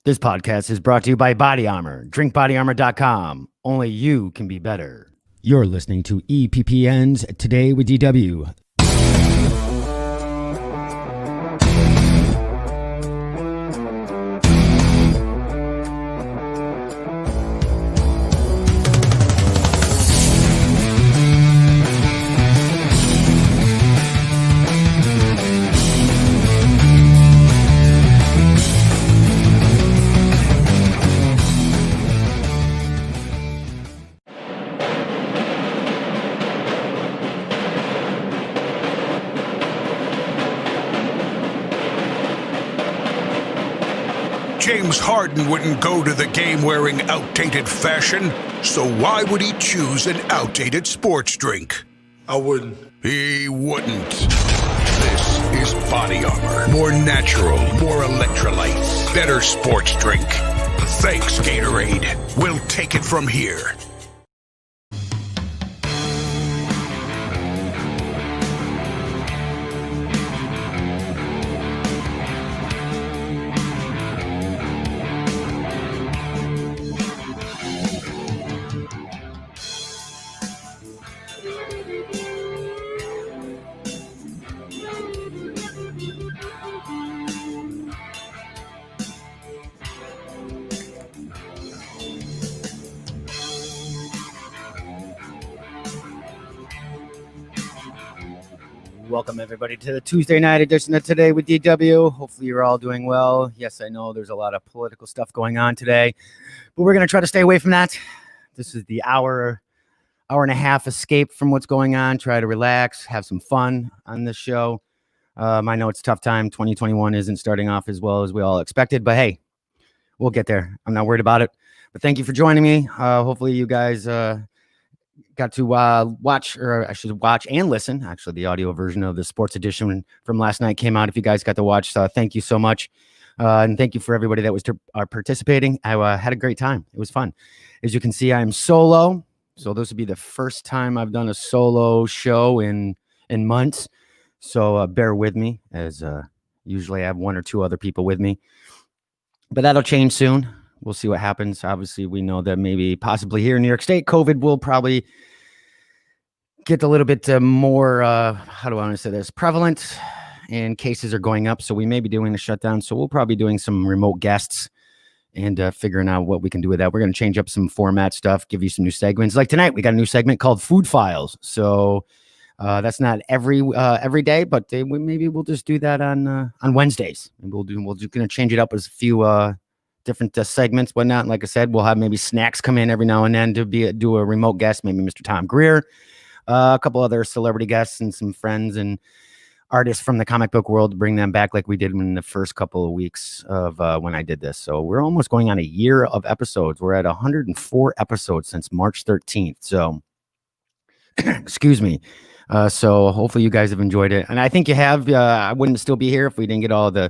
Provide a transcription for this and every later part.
This podcast is brought to you by Body Armor. DrinkBodyArmor.com. Only you can be better. You're listening to EPPN's Today with DW. James Harden wouldn't go to the game wearing outdated fashion, so why would he choose an outdated sports drink? I wouldn't. He wouldn't. This is Body Armor. More natural, more electrolytes, better sports drink. Thanks, Gatorade. We'll take it from here. Welcome, everybody, to the Tuesday night edition of Today with DW. Hopefully, you're all doing well. Yes, I know there's a lot of political stuff going on today, but we're going to try to stay away from that. This is the hour and a half escape from what's going on. Try to relax, have some fun on this show. I know it's a tough time. 2021 isn't starting off as well as we all expected, but hey, we'll get there. I'm not worried about it. But thank you for joining me. Hopefully, you guys got to watch and listen. Actually, the audio version of the sports edition from last night came out. If you guys got to watch, thank you so much. And thank you for everybody that was participating. I had a great time. It was fun. As you can see, I'm solo. So this would be the first time I've done a solo show in months. So bear with me, as usually I have one or two other people with me. But that'll change soon. We'll see what happens. Obviously, we know that maybe possibly here in New York State, COVID will probably get a little bit more, how do I want to say this, prevalent, and cases are going up. So we may be doing a shutdown. So we'll probably be doing some remote guests and figuring out what we can do with that. We're going to change up some format stuff, give you some new segments. Like tonight, we got a new segment called Food Files. So that's not every day, but maybe we'll just do that on Wednesdays. And we're just going to change it up as a few different segments, whatnot. And like I said, we'll have maybe snacks come in every now and then to do a remote guest, maybe Mr. Tom Greer, a couple other celebrity guests and some friends and artists from the comic book world to bring them back like we did in the first couple of weeks of when I did this. So we're almost going on a year of episodes. We're at 104 episodes since March 13th. So excuse me. So hopefully you guys have enjoyed it. And I think you have. I wouldn't still be here if we didn't get all the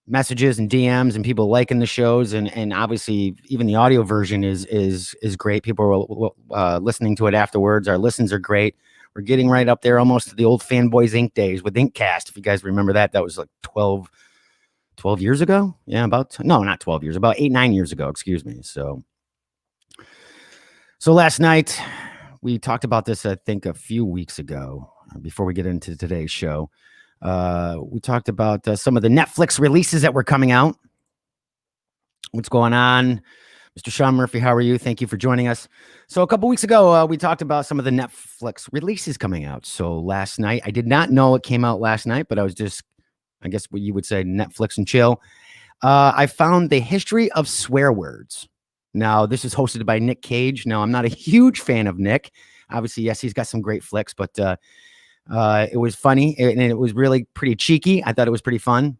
messages and DMs and people liking the shows, and obviously even the audio version is great. People are listening to it afterwards. Our listens are great. We're getting right up there almost to the old Fanboys Inc. days with Inkcast. If you guys remember that was like 12 years ago. Yeah, not 12 years, about 8-9 years ago, excuse me. So last night we talked about this, I think a few weeks ago, before we get into today's show. We talked about some of the Netflix releases that were coming out. What's going on? Mr. Sean Murphy, how are you? Thank you for joining us. So a couple weeks ago, we talked about some of the Netflix releases coming out. So last night, I did not know it came out last night, but I was just, I guess what you would say, Netflix and chill. I found The History of Swear Words. Now, this is hosted by Nick Cage. Now, I'm not a huge fan of Nick. Obviously, yes, he's got some great flicks, but it was funny and it was really pretty cheeky. I thought it was pretty fun.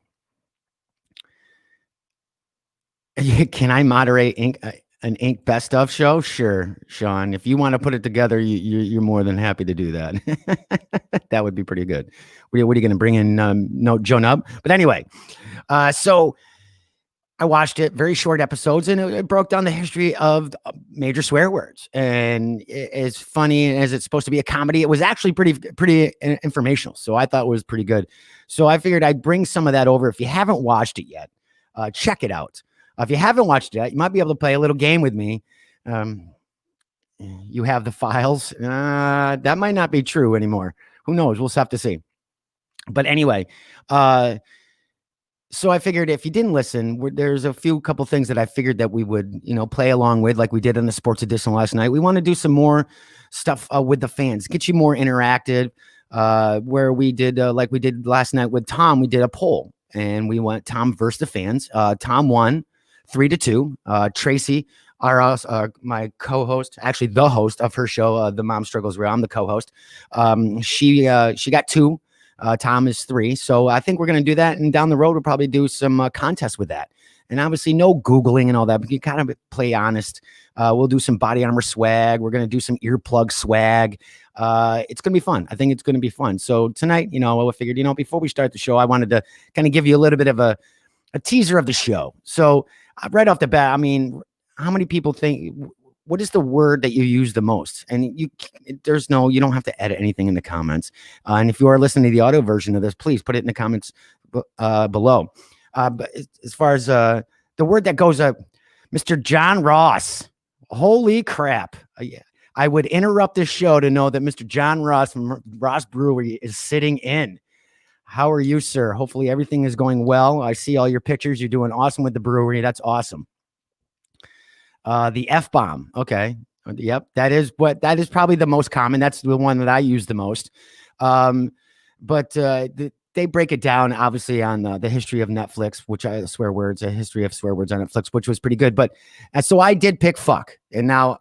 Can I moderate an Ink Best Of show? Sure, Sean. If you want to put it together, you're more than happy to do that. That would be pretty good. What are you going to bring in? No, Joe Nub. But anyway, so I watched it, very short episodes, and it broke down the history of major swear words. And as funny as it's supposed to be a comedy, it was actually pretty informational. So I thought it was pretty good. So I figured I'd bring some of that over. If you haven't watched it yet, Check it out. If you haven't watched it, you might be able to play a little game with me. You have the files. That might not be true anymore. Who knows? We'll have to see. But anyway, so I figured if you didn't listen, there's a couple things that I figured that we would, play along with, like we did in the sports edition last night. We want to do some more stuff with the fans, get you more interactive. Where we did, like we did last night with Tom, we did a poll, and we went Tom versus the fans. Tom won 3-2. Tracy, my co-host, actually the host of her show, The Mom Struggles, where I'm the co-host. She got 2. Tom is 3. So I think we're going to do that. And down the road, we'll probably do some contests with that. And obviously no Googling and all that, but you kind of play honest. We'll do some Body Armor swag. We're going to do some earplug swag. It's going to be fun. I think it's going to be fun. So tonight, I figured, before we start the show, I wanted to kind of give you a little bit of a teaser of the show. So right off the bat, I mean, how many people think, what is the word that you use the most? And you don't have to edit anything in the comments. And if you are listening to the audio version of this, please put it in the comments below. But as far as the word that goes up, Mr. John Ross, holy crap. I would interrupt this show to know that Mr. John Ross from Ross Brewery is sitting in. How are you, sir? Hopefully everything is going well. I see all your pictures. You're doing awesome with the brewery. That's awesome. The F-bomb. Okay. Yep. That is probably the most common. That's the one that I use the most. But they break it down, obviously, on the history of Netflix, which a history of swear words on Netflix, which was pretty good. But so I did pick fuck. And now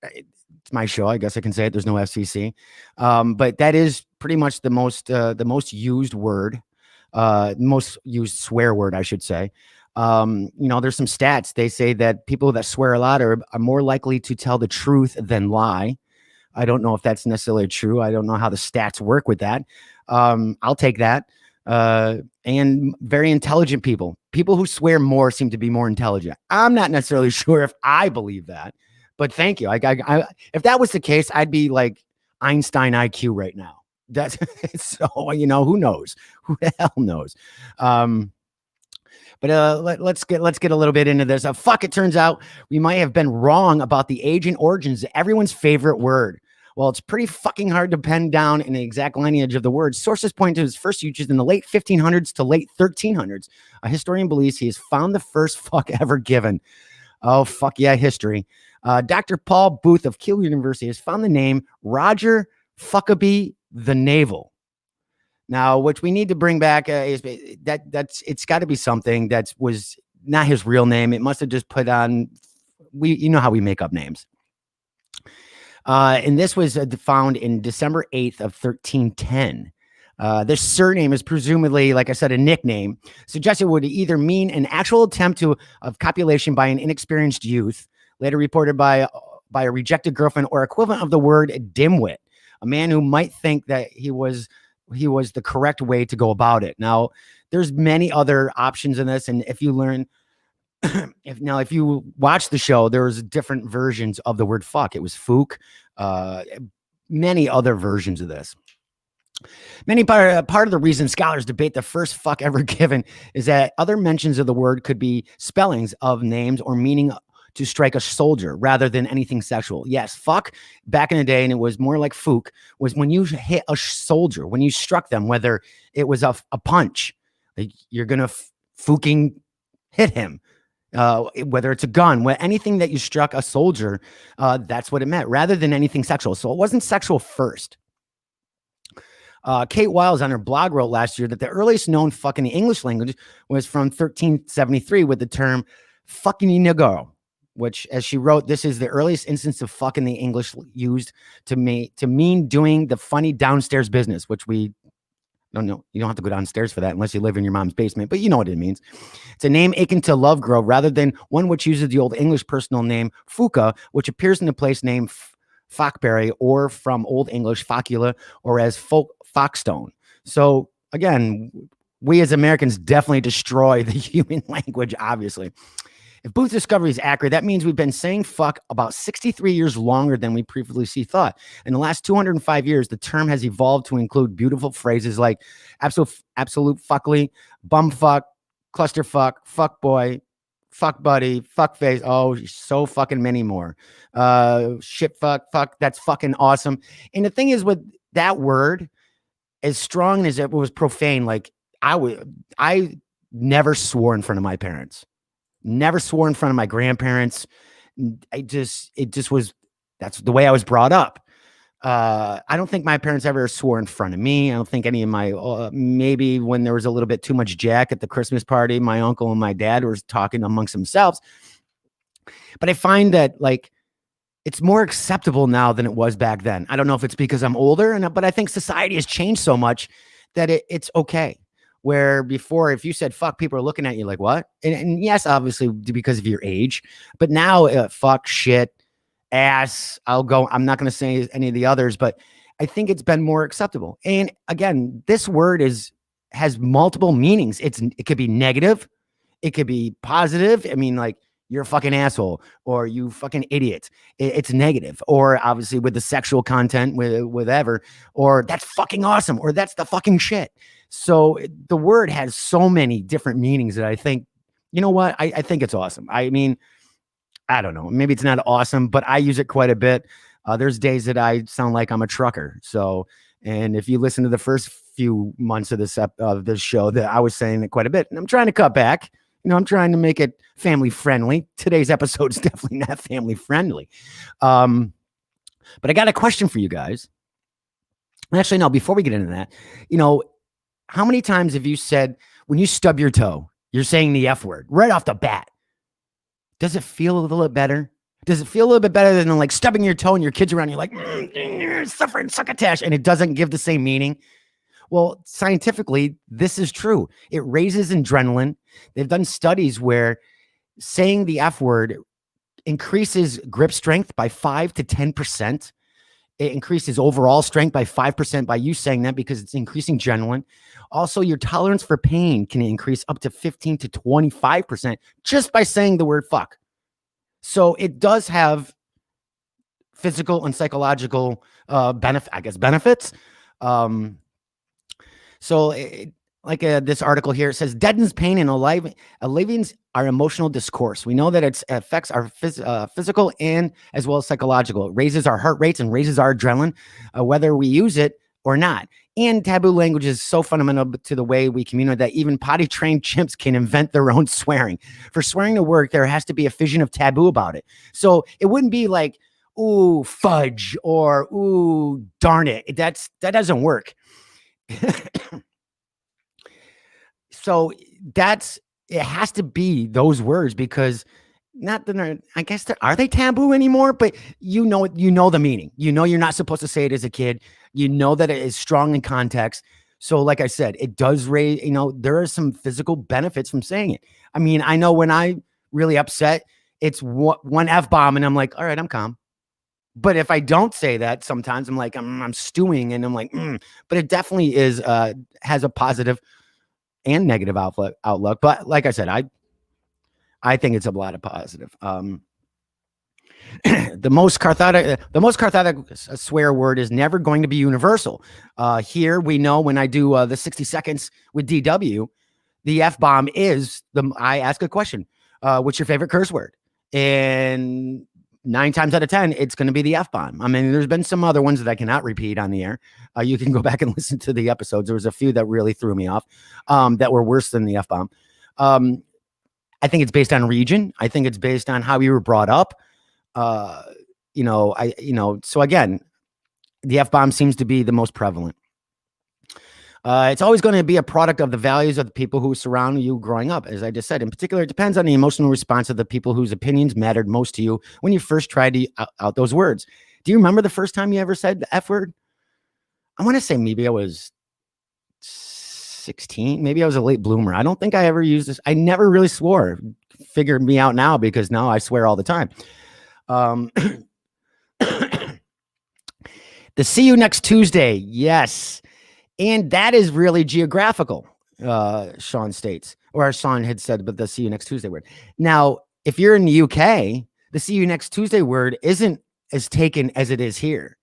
it's my show. I guess I can say it. There's no FCC. But that is pretty much the most used word, most used swear word, I should say. There's some stats. They say that people that swear a lot are more likely to tell the truth than lie. I don't know if that's necessarily true. I don't know how the stats work with that. I'll take that. And very intelligent people who swear more seem to be more intelligent. I'm not necessarily sure if I believe that, but thank you. If that was the case, I'd be like Einstein IQ right now. That's so, who knows? Who the hell knows? But let's get a little bit into this. Fuck, it turns out we might have been wrong about the age and origins of everyone's favorite word. Well, it's pretty fucking hard to pen down an exact lineage of the word. Sources point to his first usage in the late 1500s to late 1300s. A historian believes he has found the first fuck ever given. Oh, fuck yeah, history. Dr. Paul Booth of Keele University has found the name Roger Fuckabee the Naval. Now, which we need to bring back is it's got to be something that was not his real name. It must have just put on. How we make up names. And this was found in December 8th of 1310. This surname is presumably, like I said, a nickname. Suggested it would either mean an actual attempt of copulation by an inexperienced youth, later reported by a rejected girlfriend, or equivalent of the word dimwit, a man who might think that he was the correct way to go about it. Now, there's many other options in this, and if you learn, if you watch the show, there's different versions of the word fuck. It was fook, many other versions of this. Part of the reason scholars debate the first fuck ever given is that other mentions of the word could be spellings of names or meaning to strike a soldier rather than anything sexual. Yes, fuck back in the day, and it was more like fook, was when you hit a soldier, when you struck them, whether it was a punch, like you're going to fucking hit him, whether it's a gun, anything that you struck a soldier, that's what it meant, rather than anything sexual. So it wasn't sexual first. Kate Wiles on her blog wrote last year that the earliest known fuck in the English language was from 1373 with the term fucking nigger, which, as she wrote, this is the earliest instance of fuck in the English used to mean doing the funny downstairs business, which we don't know. You don't have to go downstairs for that unless you live in your mom's basement, but you know what it means. It's a name akin to Lovegrove rather than one which uses the old English personal name Fuca, which appears in the place name Fockberry, or from Old English Focula, or as Foxstone. So again, we as Americans definitely destroy the human language, obviously. If Booth's discovery is accurate, that means we've been saying fuck about 63 years longer than we previously thought. In the last 205 years, the term has evolved to include beautiful phrases like absolute fuckly, bumfuck, clusterfuck, fuck boy, fuck buddy, fuck face. Oh, so fucking many more. Shit, fuck. That's fucking awesome. And the thing is with that word, as strong as it was profane, like I never swore in front of my parents, never swore in front of my grandparents. It just was, that's the way I was brought up. I don't think my parents ever swore in front of me. I don't think any of my, maybe when there was a little bit too much Jack at the Christmas party, my uncle and my dad were talking amongst themselves. But I find that like, it's more acceptable now than it was back then. I don't know if it's because I'm older, but I think society has changed so much that it's okay. Where before, if you said fuck, people are looking at you like, what? And yes, obviously because of your age, but now fuck, shit, ass, I'm not going to say any of the others, but I think it's been more acceptable. And again, this word has multiple meanings. It could be negative. It could be positive. I mean, like, you're a fucking asshole, or you fucking idiot. It's negative. Or obviously with the sexual content, with whatever, or that's fucking awesome, or that's the fucking shit. So the word has so many different meanings that I think, you know what? I think it's awesome. I mean, I don't know. Maybe it's not awesome, but I use it quite a bit. There's days that I sound like I'm a trucker. So, and if you listen to the first few months of this show, that I was saying it quite a bit, and I'm trying to cut back. You know, I'm trying to make it family friendly. Today's episode is definitely not family friendly. But I got a question for you guys. Actually, no, before we get into that, you know, how many times have you said, when you stub your toe, you're saying the F word right off the bat? Does it feel a little bit better? Does it feel a little bit better than like stubbing your toe and your kids around you like, suffering succotash, and it doesn't give the same meaning? Well, scientifically, this is true. It raises adrenaline. They've done studies where saying the F word increases grip strength by 5 to 10%. It increases overall strength by 5% by you saying that, because it's increasing adrenaline. Also, your tolerance for pain can increase up to 15 to 25% just by saying the word fuck. So it does have physical and psychological benefits. So this article here, it says deadens pain and alleviates our emotional discourse. We know that it affects our physical and as well as psychological. It raises our heart rates and raises our adrenaline, whether we use it or not. And taboo language is so fundamental to the way we communicate that even potty trained chimps can invent their own swearing. For swearing to work, there has to be a fission of taboo about it. So it wouldn't be like, ooh, fudge, or ooh, darn it. That doesn't work. So it has to be those words, because not that I guess are they taboo anymore? But you know the meaning. You know you're not supposed to say it as a kid. You know that it is strong in context. So like I said, it does raise. You know, there are some physical benefits from saying it. I mean, I know when I'm really upset, it's one F-bomb, and I'm like, all right, I'm calm. But if I don't say that, sometimes I'm like, I'm stewing, and I'm like, but it definitely has a positive and negative outlook. But like I said, I think it's a lot of positive. The most cathartic swear word is never going to be universal. Here we know, when I do the 60 seconds with DW, the F-bomb is I ask a question. What's your favorite curse word? And 9 times out of 10, it's going to be the F-bomb. I mean, there's been some other ones that I cannot repeat on the air. You can go back and listen to the episodes. There was a few that really threw me off, that were worse than the F-bomb. I think it's based on region. I think it's based on how you were brought up. So again, the F-bomb seems to be the most prevalent. It's always going to be a product of the values of the people who surround you growing up. As I just said, in particular, it depends on the emotional response of the people whose opinions mattered most to you when you first tried to out those words. Do you remember the first time you ever said the F word? I want to say maybe I was 16. Maybe I was a late bloomer. I don't think I ever used this. I never really swore. Figure me out now, because now I swear all the time. The see you next Tuesday. Yes. And that is really geographical, Sean states, or Sean had said, but the see you next Tuesday word. Now, if you're in the UK, the see you next Tuesday word isn't as taken as it is here.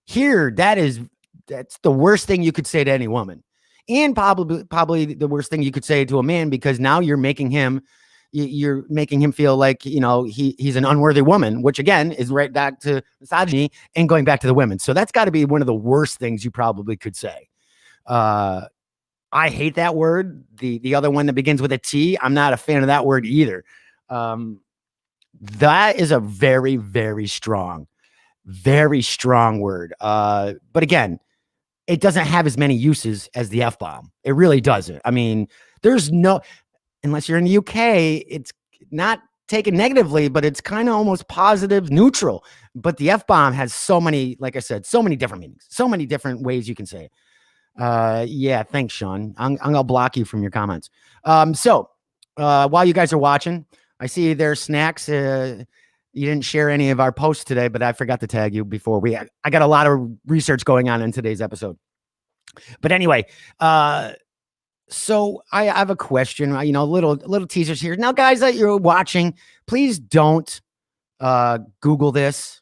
Here, that's the worst thing you could say to any woman. and probably the worst thing you could say to a man, because now you're making him feel like, he's an unworthy woman, which again is right back to misogyny and going back to the women. So that's got to be one of the worst things you probably could say. I hate that word. The other one that begins with a T, I'm not a fan of that word either. That is a very, very strong word. But again, it doesn't have as many uses as the F-bomb. It really doesn't. I mean, unless you're in the UK, it's not taken negatively, but it's kind of almost positive neutral. But the F-bomb has so many, like I said, so many different meanings, so many different ways you can say it. Yeah, thanks, Sean. I'm gonna block you from your comments. So while you guys are watching, I see there's snacks. You didn't share any of our posts today, but I forgot to tag you before I got a lot of research going on in today's episode. But anyway, so I have a question, little teasers here. Now, guys that you're watching, please don't Google this.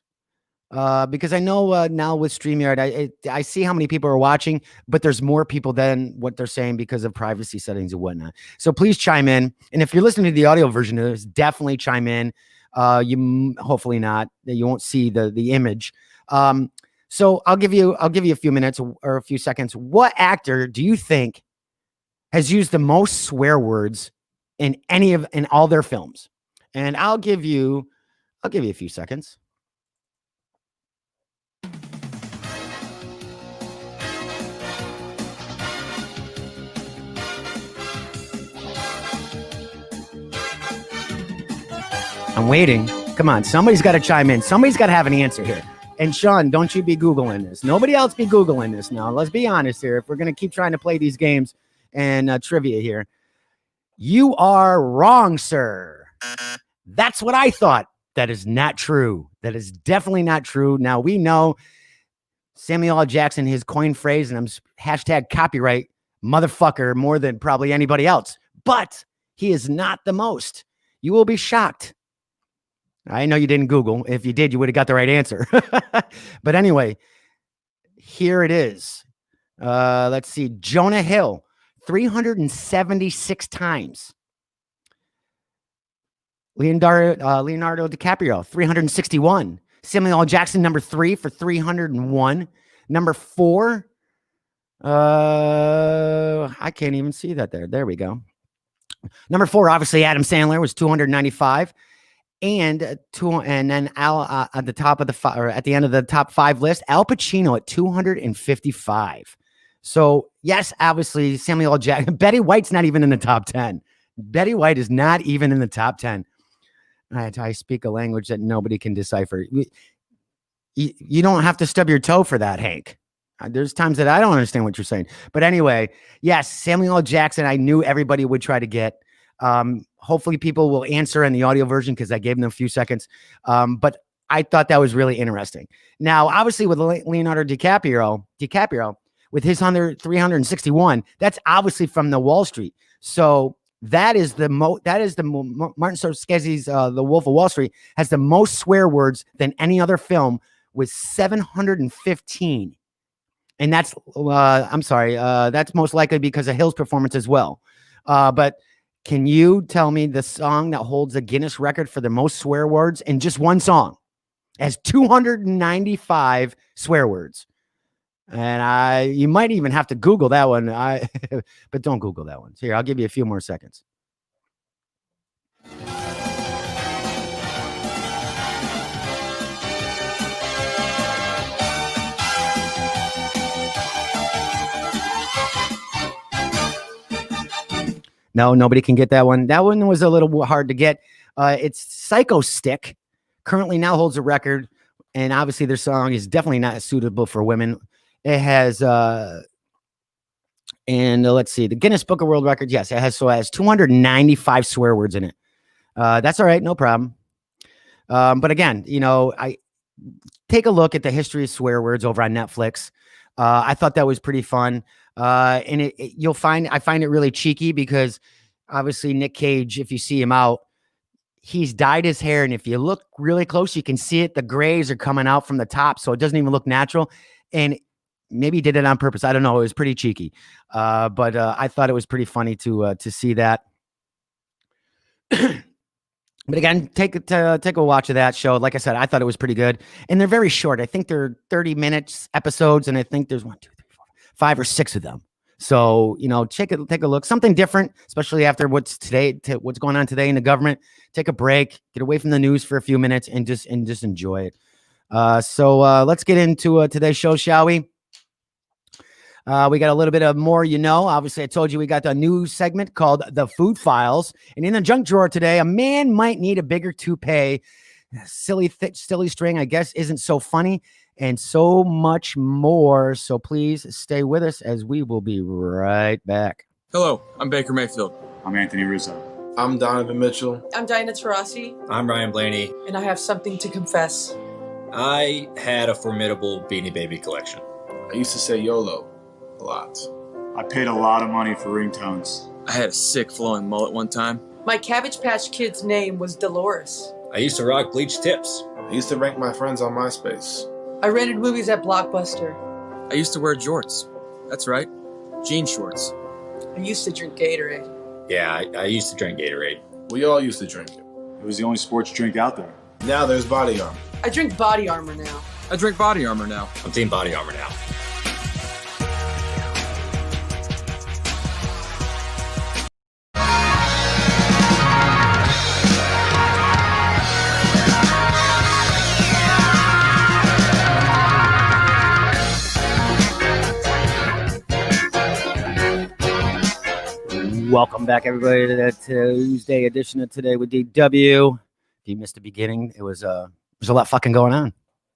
Because I know now with StreamYard, I see how many people are watching, but there's more people than what they're saying because of privacy settings and whatnot. So please chime in. And if you're listening to the audio version of this, definitely chime in. Hopefully not. You won't see the image. So I'll give you a few minutes or a few seconds. What actor do you think has used the most swear words in all their films? And I'll give you a few seconds. I'm waiting. Come on. Somebody's got to chime in. Somebody's got to have an answer here. And Sean, don't you be Googling this. Nobody else be Googling this now. Let's be honest here. If we're going to keep trying to play these games and trivia here, you are wrong, sir. That's what I thought. That is not true. That is definitely not true. Now, we know Samuel L. Jackson, his coin phrase, and I'm hashtag copyright motherfucker more than probably anybody else. But he is not the most. You will be shocked. I know you didn't Google. If you did, you would have got the right answer. But anyway, here it is. Let's see. Jonah Hill, 376 times. Leonardo DiCaprio, 361. Samuel L. Jackson, number 3 for 301. Number 4. I can't even see that there. There we go. Number 4, obviously, Adam Sandler was 295. And then at the top of at the end of the top 5 list, Al Pacino at 255. So yes, obviously Samuel L. Jackson. Betty White's not even in the top 10. Betty White is not even in the top 10. I speak a language that nobody can decipher. You don't have to stub your toe for that, Hank. There's times that I don't understand what you're saying. But anyway, yes, Samuel L. Jackson, I knew everybody would try to get. Hopefully people will answer in the audio version because I gave them a few seconds. But I thought that was really interesting. Now, obviously with Leonardo DiCaprio with his 361, that's obviously from the Wall Street. So that is the Martin Scorsese's The Wolf of Wall Street has the most swear words than any other film with 715. And that's that's most likely because of Hill's performance as well. But can you tell me the song that holds the Guinness record for the most swear words in just one song? It has 295 swear words. And you might even have to Google that one. But don't Google that one. So here, I'll give you a few more seconds. No, nobody can get that one. That one was a little hard to get. It's Psycho Stick. Currently now holds a record. And obviously their song is definitely not suitable for women. It has, let's see, the Guinness Book of World Records. Yes, it has 295 swear words in it. That's all right. No problem. But again, I take a look at the history of swear words over on Netflix. I thought that was pretty fun. And I find it really cheeky because obviously Nick Cage, if you see him out, he's dyed his hair. And if you look really close, you can see it. The grays are coming out from the top. So it doesn't even look natural. And maybe he did it on purpose. I don't know. It was pretty cheeky. But I thought it was pretty funny to see that. But again, take a watch of that show. Like I said, I thought it was pretty good. And they're very short. I think they're 30 minutes episodes. And I think there's 5 or 6 of them. So, take a look, something different, especially after what's going on today in the government. Take a break, get away from the news for a few minutes and just enjoy it. So let's get into today's show, shall we? We got a little bit of more, obviously I told you we got a new segment called The Food Files. And in the junk drawer today, a man might need a bigger toupee. Silly string, I guess, isn't so funny. And so much more. So please stay with us as we will be right back. Hello, I'm Baker Mayfield. I'm Anthony Russo. I'm Donovan Mitchell. I'm Diana Taurasi. I'm Ryan Blaney. And I have something to confess. I had a formidable Beanie Baby collection. I used to say YOLO a lot. I paid a lot of money for ringtones. I had a sick flowing mullet one time. My Cabbage Patch Kid's name was Dolores. I used to rock bleached tips. I used to rank my friends on MySpace. I rented movies at Blockbuster. I used to wear jorts. That's right, jean shorts. I used to drink Gatorade. Yeah, I used to drink Gatorade. We all used to drink it. It was the only sports drink out there. Now there's Body Armor. I drink Body Armor now. I drink Body Armor now. I'm Team Body Armor now. Welcome back, everybody, to the Tuesday edition of Today with DW. If you missed the beginning, it was a lot fucking going on.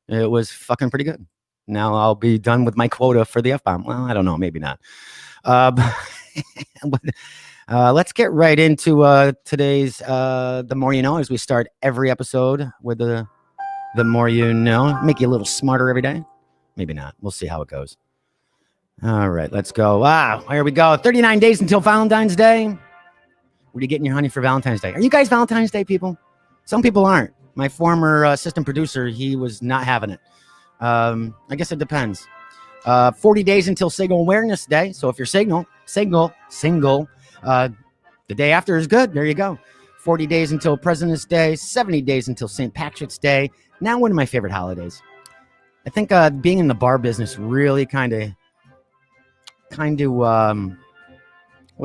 It was fucking pretty good. Now I'll be done with my quota for the F-bomb. Well, I don't know, maybe not. Let's get right into today's The More You Know, as we start every episode with the More You Know. Make you a little smarter every day. Maybe not. We'll see how it goes. All right, let's go. Wow, here we go. 39 days until Valentine's Day. Where are you getting your honey for Valentine's Day? Are you guys Valentine's Day people? Some people aren't. My former assistant producer, he was not having it. I guess it depends. 40 days until Single Awareness Day. So if you're single, the day after is good. There you go. 40 days until President's Day. 70 days until St. Patrick's Day. Now one of my favorite holidays. I think being in the bar business really kind of what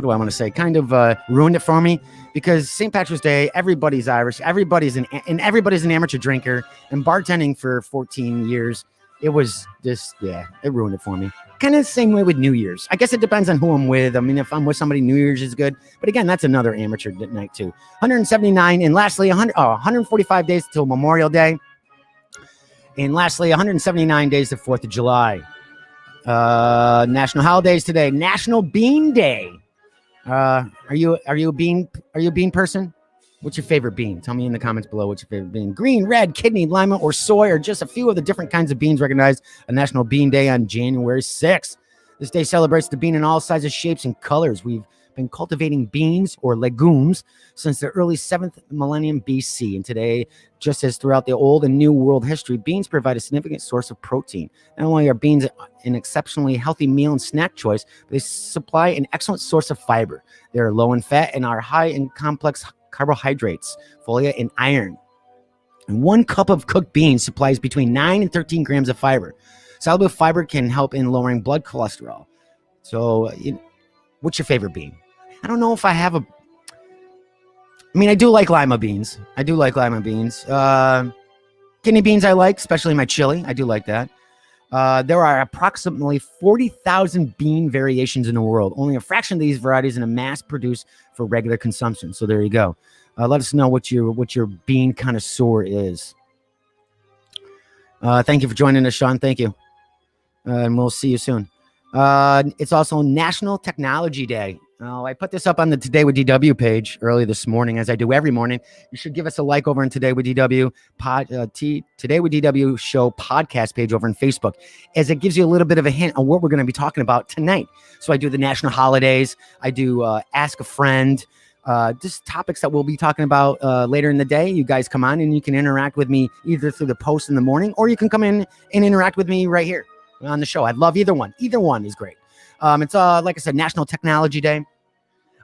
do I want to say? Kind of ruined it for me, because St. Patrick's Day, everybody's Irish, everybody's an amateur drinker, and bartending for 14 years, it was just, it ruined it for me. Kind of the same way with New Year's. I guess it depends on who I'm with. I mean, if I'm with somebody, New Year's is good, but again, that's another amateur night too. 179, and lastly, 145 days till Memorial Day, and lastly, 179 days to 4th of July. National holidays today. National Bean Day. Are you a bean person? What's your favorite bean? Tell me in the comments below what's your favorite bean. Green, red, kidney, lima, or soy are just a few of the different kinds of beans recognized on National Bean Day on January 6th. This day celebrates the bean in all sizes, shapes, and colors. We've been cultivating beans or legumes since the early 7th millennium BC. And today, just as throughout the old and new world history, beans provide a significant source of protein. Not only are beans an exceptionally healthy meal and snack choice, but they supply an excellent source of fiber. They are low in fat and are high in complex carbohydrates, folate, and iron. And 1 cup of cooked beans supplies between 9 and 13 grams of fiber. Soluble fiber can help in lowering blood cholesterol. So, what's your favorite bean? I don't know if I have I do like lima beans. Kidney beans I like, especially my chili. I do like that. There are approximately 40,000 bean variations in the world. Only a fraction of these varieties in a mass produced for regular consumption. So there you go. Let us know what your bean connoisseur is. Thank you for joining us, Sean. Thank you. And we'll see you soon. It's also National Technology Day. I put this up on the Today with DW page early this morning, as I do every morning. You should give us a like over on Today with DW Today with DW show podcast page over on Facebook, as it gives you a little bit of a hint on what we're going to be talking about tonight. So I do the national holidays. I do Ask a Friend, just topics that we'll be talking about later in the day. You guys come on and you can interact with me either through the post in the morning, or you can come in and interact with me right here. on the show. I'd love either one. Either one is great. It's like I said, National Technology Day.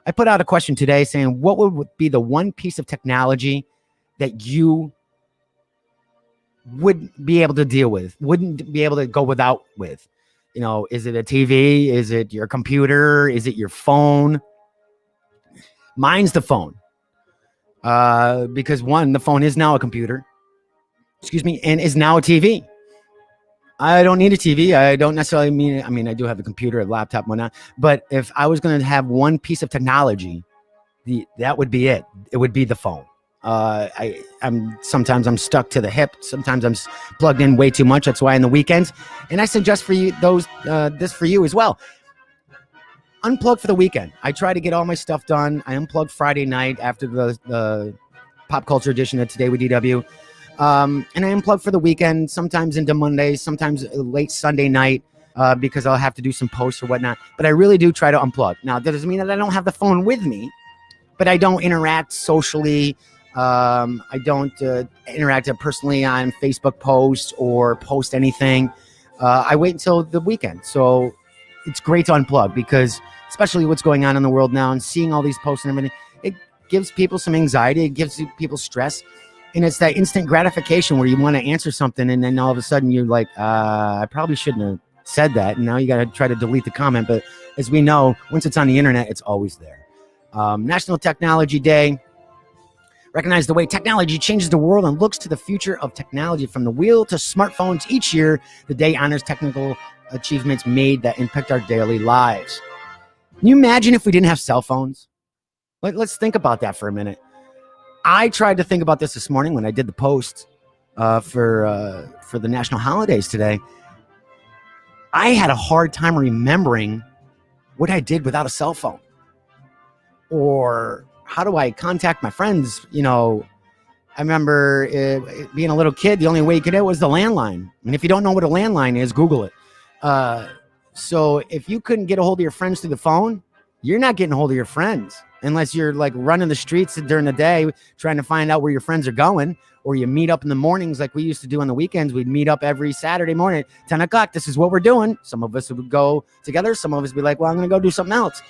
I put out a question today saying, what would be the one piece of technology that you would be able to deal with, wouldn't be able to go without with? You know, is it a TV? Is it your computer? Is it your phone? Mine's the phone. Because one, the phone is now a computer, and is now a TV. I don't need a TV. I don't necessarily mean, I mean, I do have a computer, a laptop, whatnot. But if I was going to have one piece of technology, that would be it. It would be the phone. Sometimes I'm stuck to the hip. Sometimes I'm plugged in way too much. That's why in the weekends, and I suggest for you this for you as well. Unplug for the weekend. I try to get all my stuff done. I unplugged Friday night after the pop culture edition of Today with DW. And I unplug for the weekend, sometimes into Monday, sometimes late Sunday night, because I'll have to do some posts or whatnot. But I really do try to unplug. Now, that doesn't mean that I don't have the phone with me, but I don't interact socially. I don't interact personally on Facebook posts or post anything. I wait until the weekend. So it's great to unplug, because especially what's going on in the world now and seeing all these posts and everything, it gives people some anxiety. It gives people stress. And it's that instant gratification where you want to answer something, and then all of a sudden you're like, I probably shouldn't have said that. And now you got to try to delete the comment. But as we know, once it's on the internet, it's always there. National Technology Day. Recognize the way technology changes the world and looks to the future of technology from the wheel to smartphones. Each year, the day honors technical achievements made that impact our daily lives. Can you imagine if we didn't have cell phones? Let's think about that for a minute. I tried to think about this morning when I did the post for the national holidays today. I had a hard time remembering what I did without a cell phone, or how do I contact my friends? You know, I remember being a little kid, the only way you could do it was the landline. And if you don't know what a landline is, Google it. So if you couldn't get a hold of your friends through the phone, you're not getting a hold of your friends unless you're like running the streets during the day trying to find out where your friends are going, or you meet up in the mornings like we used to do on the weekends. We'd meet up every Saturday morning at 10 o'clock. This is what we're doing. Some of us would go together. Some of us would be like, well, I'm going to go do something else.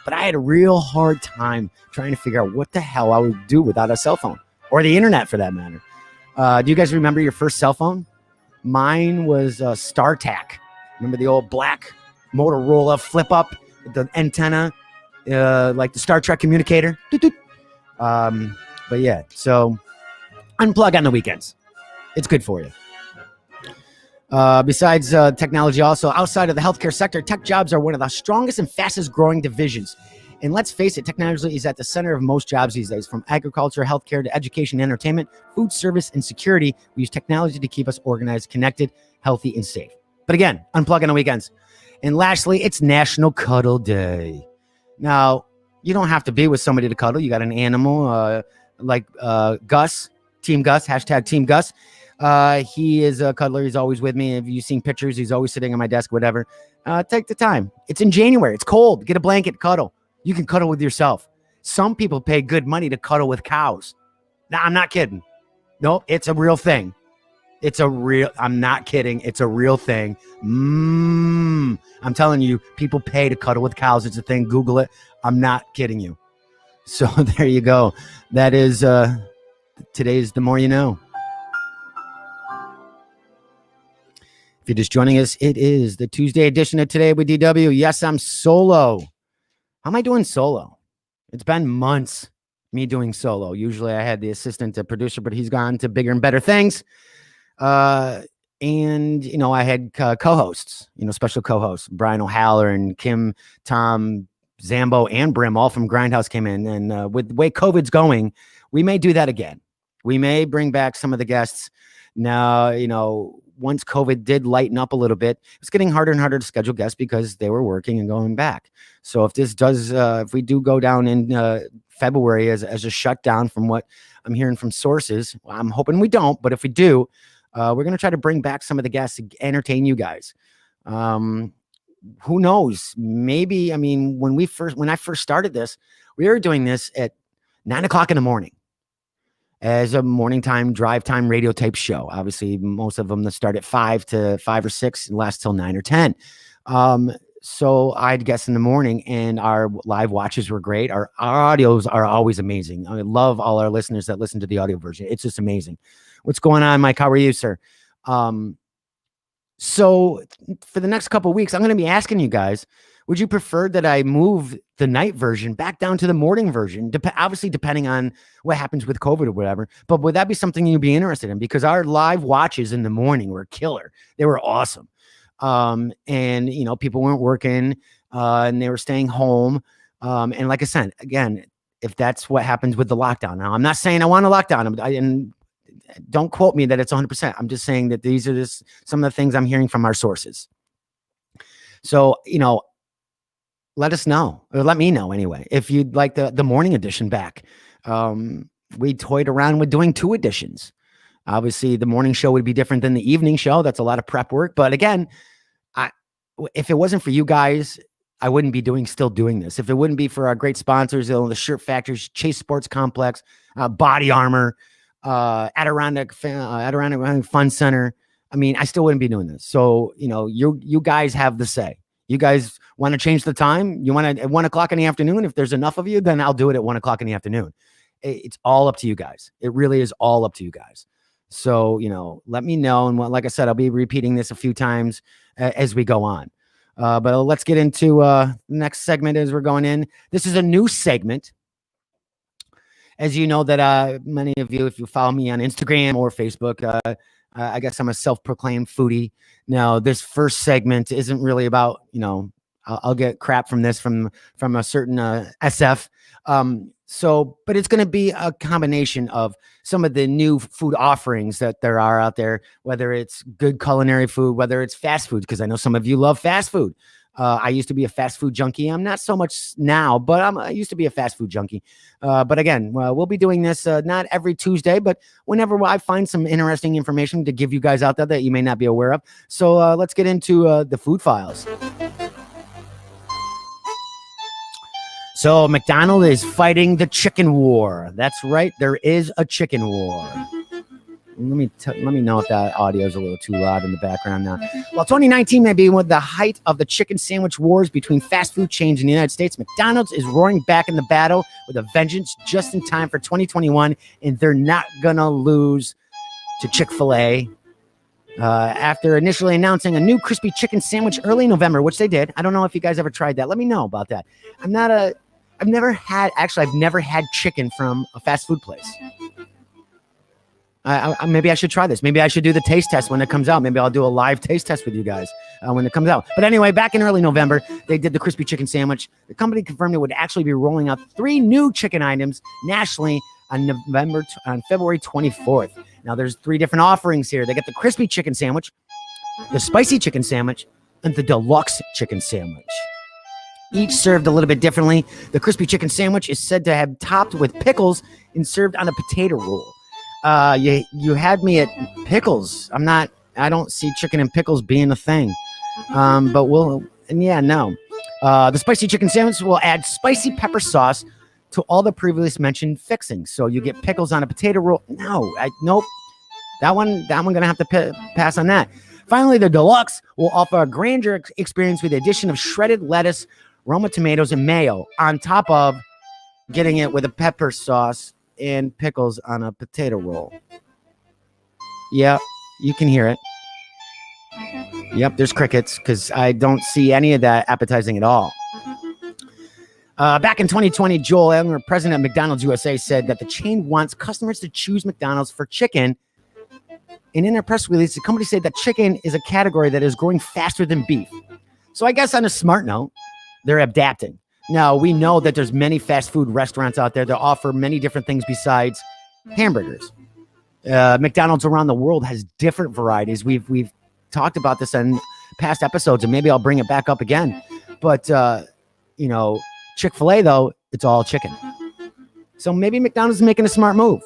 But I had a real hard time trying to figure out what the hell I would do without a cell phone, or the internet for that matter. Do you guys remember your first cell phone? Mine was StarTAC. Remember the old black Motorola flip up with the antenna, like the Star Trek communicator? But yeah, so unplug on the weekends. It's good for you. Besides technology, also outside of the healthcare sector, tech jobs are one of the strongest and fastest growing divisions. And let's face it, technology is at the center of most jobs these days, from agriculture, healthcare to education, entertainment, food service, and security. We use technology to keep us organized, connected, healthy, and safe. But again, unplug on the weekends. And lastly, it's National Cuddle Day. Now, you don't have to be with somebody to cuddle. You got an animal like Gus, Team Gus, hashtag Team Gus. He is a cuddler. He's always with me. If you've seen pictures, he's always sitting on my desk, whatever. Take the time. It's in January. It's cold. Get a blanket, cuddle. You can cuddle with yourself. Some people pay good money to cuddle with cows. Now, I'm not kidding. No, it's a real thing. I'm not kidding. It's a real thing. I'm telling you, people pay to cuddle with cows. It's a thing. Google it. I'm not kidding you. So there you go. That is, today's The More You Know. If you're just joining us, it is the Tuesday edition of Today with DW. Yes, I'm solo. How am I doing solo? It's been months me doing solo. Usually I had the assistant producer, but he's gone to bigger and better things. And, you know, I had co-hosts, special co-hosts, Brian O'Halloran, Kim, Tom, Zambo, and Brim, all from Grindhouse came in. And with the way COVID's going, we may do that again. We may bring back some of the guests. Now, once COVID did lighten up a little bit, it's getting harder and harder to schedule guests because they were working and going back. So if we do go down in February as a shutdown from what I'm hearing from sources, I'm hoping we don't, but if we do, we're going to try to bring back some of the guests to entertain you guys. Who knows? Maybe, when I first started this, we were doing this at 9 o'clock in the morning. as a morning time, drive time radio type show. Obviously, most of them that start at 5 or 6 and last till 9 or 10. So I'd guess in the morning, and our live watches were great. Our audios are always amazing. I love all our listeners that listen to the audio version. It's just amazing. What's going on, Mike? How are you, sir? So for the next couple of weeks, I'm going to be asking you guys, would you prefer that I move the night version back down to the morning version? Obviously, depending on what happens with COVID or whatever. But would that be something you'd be interested in? Because our live watches in the morning were killer. They were awesome. And you know, people weren't working, and they were staying home. And like I said, again, if that's what happens with the lockdown, now I'm not saying I want a lockdown, and don't quote me that it's 100%. I'm just saying that these are just some of the things I'm hearing from our sources. So, you know, let us know, or let me know anyway, if you'd like the morning edition back. We toyed around with doing 2 editions. Obviously, the morning show would be different than the evening show. That's a lot of prep work. But again, if it wasn't for you guys, I wouldn't be still doing this. If it wouldn't be for our great sponsors, the Shirt Factories, Chase Sports Complex, Body Armor, Adirondack Fun Center, I mean, I still wouldn't be doing this. So, you know, you guys have the say. You guys want to change the time? You want to at 1 o'clock in the afternoon? If there's enough of you, then I'll do it at 1 o'clock in the afternoon. It's all up to you guys. It really is all up to you guys. So, you know, let me know. And like I said, I'll be repeating this a few times as we go on. But let's get into the next segment as we're going in. This is a new segment. As you know that many of you, if you follow me on Instagram or Facebook, I guess I'm a self-proclaimed foodie. Now, this first segment isn't really about, you know, I'll get crap from this from a certain SF. But it's going to be a combination of some of the new food offerings that there are out there, whether it's good culinary food, whether it's fast food, because I know some of you love fast food. I used to be a fast food junkie. I'm not so much now, but I used to be a fast food junkie. But again, we'll be doing this not every Tuesday, but whenever I find some interesting information to give you guys out there that you may not be aware of. So let's get into the food files. So McDonald's is fighting the chicken war. That's right. There is a chicken war. Let me know if that audio is a little too loud in the background now. Well, 2019 may be with the height of the chicken sandwich wars between fast food chains in the United States. McDonald's is roaring back in the battle with a vengeance just in time for 2021, and they're not gonna lose to Chick-fil-A. After initially announcing a new crispy chicken sandwich early November, which they did. I don't know if you guys ever tried that. Let me know about that. I've never had chicken from a fast food place. Maybe I should try this. Maybe I should do the taste test when it comes out. Maybe I'll do a live taste test with you guys when it comes out. But anyway, back in early November, they did the crispy chicken sandwich. The company confirmed it would actually be rolling out 3 new chicken items nationally on February 24th. Now, there's 3 different offerings here. They get the crispy chicken sandwich, the spicy chicken sandwich, and the deluxe chicken sandwich. Each served a little bit differently. The crispy chicken sandwich is said to have topped with pickles and served on a potato roll. You had me at pickles. I don't see chicken and pickles being a thing. The spicy chicken sandwich will add spicy pepper sauce to all the previously mentioned fixings. So you get pickles on a potato roll. Nope. That one gonna have to pass on that. Finally, the deluxe will offer a grander experience with the addition of shredded lettuce, Roma tomatoes, and mayo on top of getting it with a pepper sauce and pickles on a potato roll. Yeah, you can hear it. Yep, there's crickets because I don't see any of that appetizing at all. Back in 2020, Joel Elmer, president of McDonald's USA, said that the chain wants customers to choose McDonald's for chicken. And in their press release, the company said that chicken is a category that is growing faster than beef. So I guess on a smart note, they're adapting. Now, we know that there's many fast food restaurants out there that offer many different things besides hamburgers. McDonald's around the world has different varieties. We've talked about this in past episodes, and maybe I'll bring it back up again. But, Chick-fil-A, though, it's all chicken. So maybe McDonald's is making a smart move.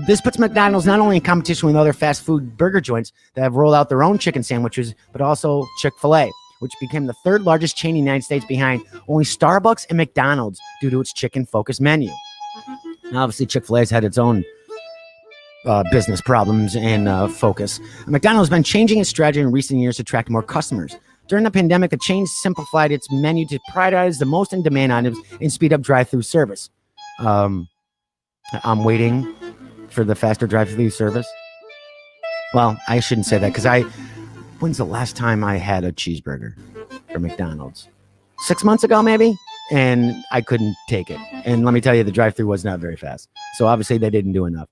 This puts McDonald's not only in competition with other fast food burger joints that have rolled out their own chicken sandwiches, but also Chick-fil-A, which became the 3rd largest chain in the United States behind only Starbucks and McDonald's due to its chicken-focused menu. Now, obviously, Chick-fil-A's had its own business problems and focus. McDonald's has been changing its strategy in recent years to attract more customers. During the pandemic, the chain simplified its menu to prioritize the most in-demand items and speed up drive-through service. I'm waiting for the faster drive-through service. Well, I shouldn't say that because when's the last time I had a cheeseburger from McDonald's? 6 months ago, maybe? And I couldn't take it. And let me tell you, the drive-through was not very fast. So obviously they didn't do enough.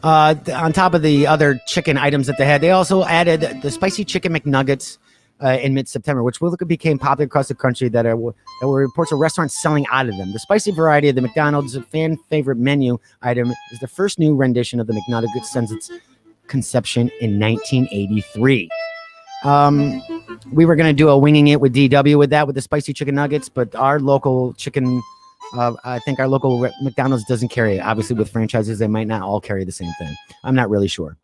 On top of the other chicken items that they had, they also added the spicy chicken McNuggets in mid-September, which became popular across the country. There were reports of restaurants selling out of them. The spicy variety of the McDonald's fan favorite menu item is the first new rendition of the McNugget since its conception in 1983. We were going to do a winging it with DW with the spicy chicken nuggets, but our local chicken, I think our local McDonald's doesn't carry it. Obviously, with franchises, they might not all carry the same thing. I'm not really sure.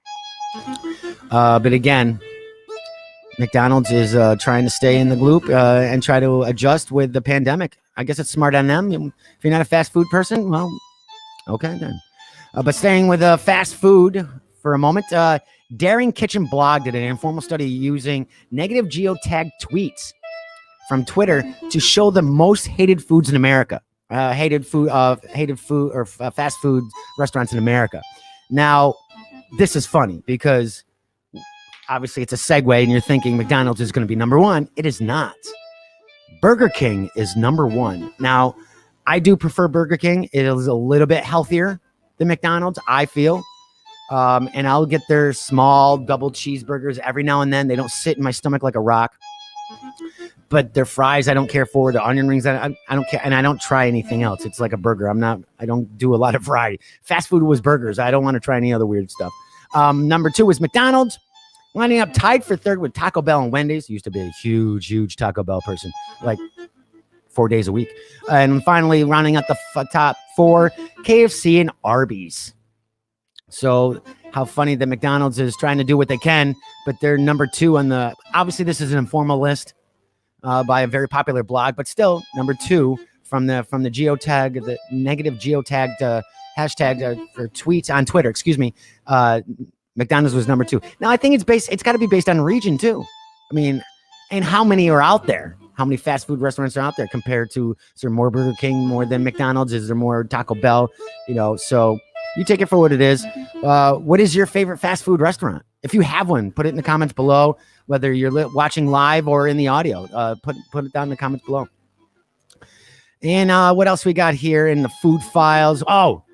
But again, McDonald's is trying to stay in the loop and try to adjust with the pandemic. I guess it's smart on them. If you're not a fast food person, well, okay then. But staying with fast food for a moment, Daring Kitchen blog did an informal study using negative geotag tweets from Twitter to show the most hated foods in America. Hated food or fast food restaurants in America. Now, this is funny because obviously it's a segue and you're thinking McDonald's is going to be number one. It is not. Burger King is number one. Now, I do prefer Burger King. It is a little bit healthier than McDonald's, I feel. And I'll get their small double cheeseburgers every now and then. They don't sit in my stomach like a rock. But their fries, I don't care for. The onion rings, I don't care. And I don't try anything else. It's like a burger. I don't do a lot of variety. Fast food was burgers. I don't want to try any other weird stuff. Number two is McDonald's. Lining up tied for third with Taco Bell and Wendy's. Used to be a huge Taco Bell person, like 4 days a week. And finally, rounding out the top four, KFC and Arby's. So how funny that McDonald's is trying to do what they can, but they're number two on the, obviously this is an informal list by a very popular blog, but still number two from the geotag, the negative geotagged hashtag for tweets on Twitter, McDonald's was number two. Now I think it's got to be based on region too. I mean, and how many are out there? How many fast food restaurants are out there compared to, is there more Burger King more than McDonald's? Is there more Taco Bell? So you take it for what it is. What is your favorite fast food restaurant? If you have one, put it in the comments below, whether you're watching live or in the audio. Put it down in the comments below. And what else we got here in the food files? Oh,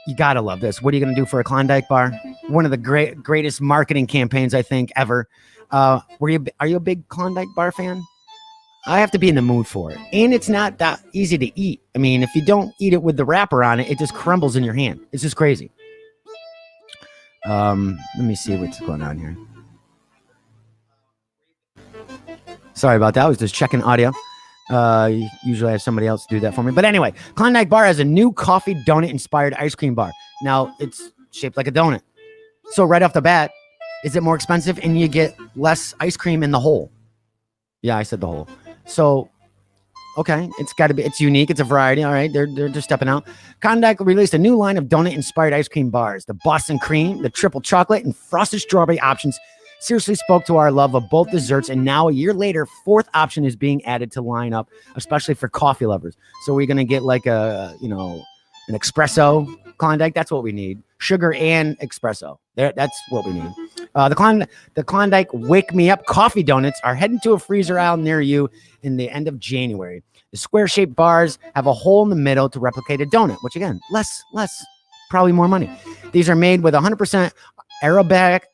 you got to love this. What are you going to do for a Klondike bar? One of the greatest marketing campaigns, I think, ever. Are you a big Klondike bar fan? I have to be in the mood for it. And it's not that easy to eat. I mean, if you don't eat it with the wrapper on it, it just crumbles in your hand. It's just crazy. Let me see what's going on here. Sorry about that. I was just checking audio. Usually I have somebody else do that for me. But anyway, Klondike Bar has a new coffee donut-inspired ice cream bar. Now, it's shaped like a donut. So right off the bat, is it more expensive and you get less ice cream in the hole? Yeah, I said the hole. So, okay, it's unique. It's a variety. All right, they're just stepping out. Klondike released a new line of donut-inspired ice cream bars. The Boston Cream, the Triple Chocolate, and Frosted Strawberry options seriously spoke to our love of both desserts. And now, a year later, fourth option is being added to line up, especially for coffee lovers. So we're going to get like an espresso Klondike. That's what we need. Sugar and espresso. That's what we need. The Klondike Wake Me Up coffee donuts are heading to a freezer aisle near you in the end of January. The square-shaped bars have a hole in the middle to replicate a donut, which again, less, probably more money. These are made with 100% Arabic,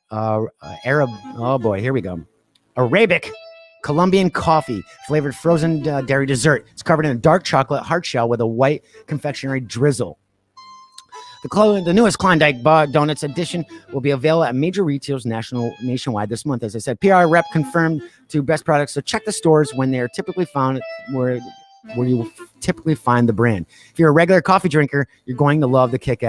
Arabic Colombian coffee flavored frozen dairy dessert. It's covered in a dark chocolate hard shell with a white confectionery drizzle. The newest Klondike Bar Donuts edition will be available at major retailers nationwide this month. As I said, PR rep confirmed to Best Products, so check the stores when they are typically found where you will typically find the brand. If you're a regular coffee drinker, you're going to love the kick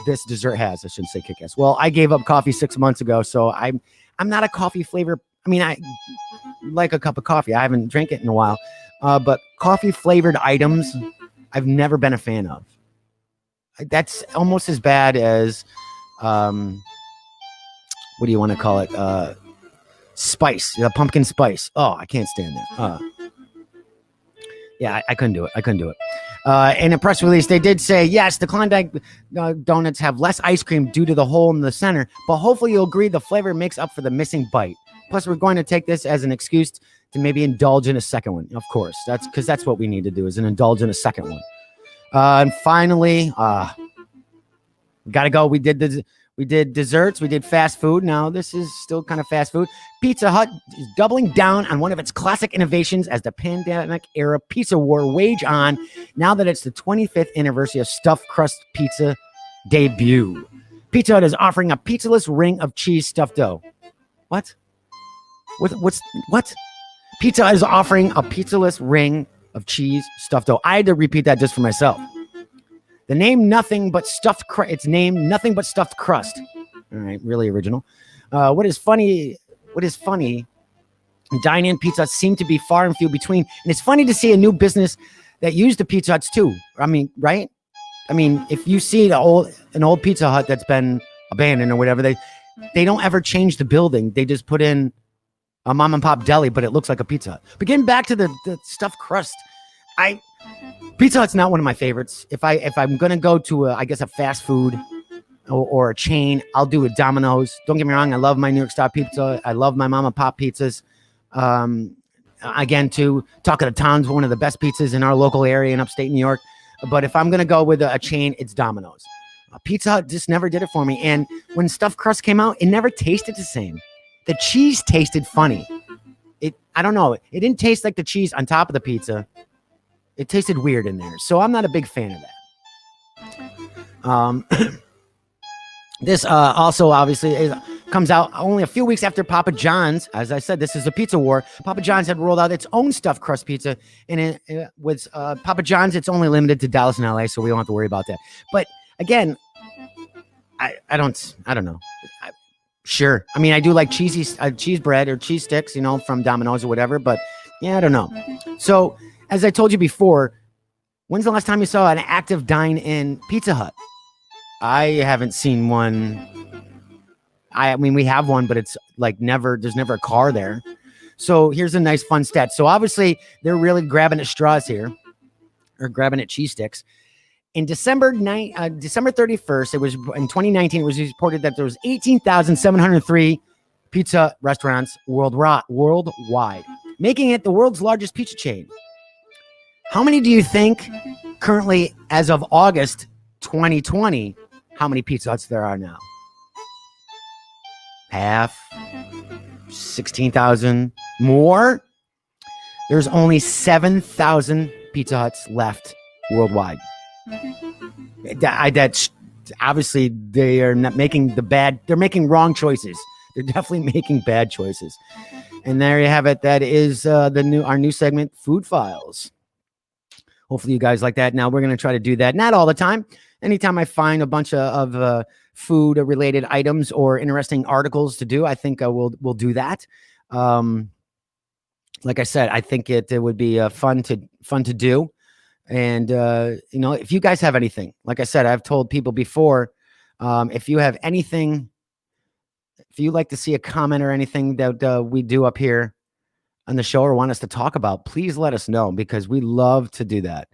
this dessert has. I shouldn't say kick-ass. Well, I gave up coffee 6 months ago, so I'm not a coffee flavor. I mean, I like a cup of coffee. I haven't drank it in a while, but coffee flavored items, I've never been a fan of. That's almost as bad as what do you want to call it? Spice, the pumpkin spice. Oh, I can't stand that. Yeah, I couldn't do it. In a press release, they did say, yes, the Klondike donuts have less ice cream due to the hole in the center, but hopefully you'll agree the flavor makes up for the missing bite. Plus, we're going to take this as an excuse to maybe indulge in a second one. Of course, that's because that's what we need to do is indulge in a second one. And finally, gotta go. We did desserts. We did fast food. Now this is still kind of fast food. Pizza Hut is doubling down on one of its classic innovations as the pandemic era pizza war wage on. Now that it's the 25th anniversary of stuffed crust pizza debut, Pizza Hut is offering a pizzaless ring of cheese stuffed dough. What? What? Pizza Hut is offering a pizzaless ring of cheese stuffed dough. I had to repeat that just for myself. The name nothing but stuffed crust. It's named nothing but stuffed crust. All right, really original. What is funny? Dine-in Pizza Huts seem to be far and few between, and it's funny to see a new business that used the Pizza Huts too. I mean, right? I mean, if you see an old Pizza Hut that's been abandoned or whatever, they don't ever change the building. They just put in a mom and pop deli, but it looks like a Pizza Hut. But getting back to the stuffed crust, Pizza Hut's not one of my favorites. If I'm gonna go to a fast food or a chain, I'll do a Domino's. Don't get me wrong, I love my New York style pizza. I love my mom and pop pizzas. Again, too, Talk of the Town's one of the best pizzas in our local area in upstate New York. But if I'm gonna go with a chain, it's Domino's. Pizza Hut just never did it for me. And when stuffed crust came out, it never tasted the same. The cheese tasted funny. I don't know. It didn't taste like the cheese on top of the pizza. It tasted weird in there. So I'm not a big fan of that. This also obviously comes out only a few weeks after Papa John's. As I said, this is a pizza war. Papa John's had rolled out its own stuffed crust pizza. And with Papa John's, it's only limited to Dallas and LA, so we don't have to worry about that. But again, I don't know. Sure. I mean, I do like cheese bread or cheese sticks, from Domino's or whatever. But yeah, I don't know. So as I told you before, when's the last time you saw an active dine-in Pizza Hut? I haven't seen one. I mean, we have one, but it's like there's never a car there. So here's a nice fun stat. So obviously they're really grabbing at straws here, or grabbing at cheese sticks. In December 31st, it was in 2019, it was reported that there was 18,703 pizza restaurants worldwide, making it the world's largest pizza chain. How many do you think currently, as of August 2020, how many Pizza Huts there are now? Half? 16,000? More? There's only 7,000 Pizza Huts left worldwide. That's obviously they are not making they're making wrong choices. They're definitely making bad choices. And there you have it. That is our new segment, Food Files. Hopefully you guys like that. Now we're going to try to do that. Not all the time. Anytime I find a bunch of food related items or interesting articles to do, I think we'll do that. Like I said, I think it would be fun to do. And, if you guys have anything, like I said, I've told people before, if you have anything, if you like to see a comment or anything that we do up here on the show or want us to talk about, please let us know, because we love to do that,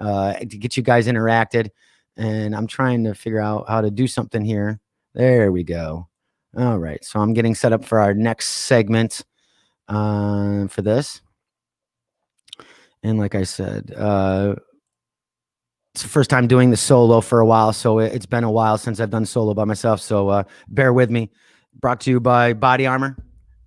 to get you guys interacted. And I'm trying to figure out how to do something here. There we go. All right. So I'm getting set up for our next segment for this. And like I said, it's the first time doing the solo for a while. So it's been a while since I've done solo by myself. So bear with me. Brought to you by Body Armor.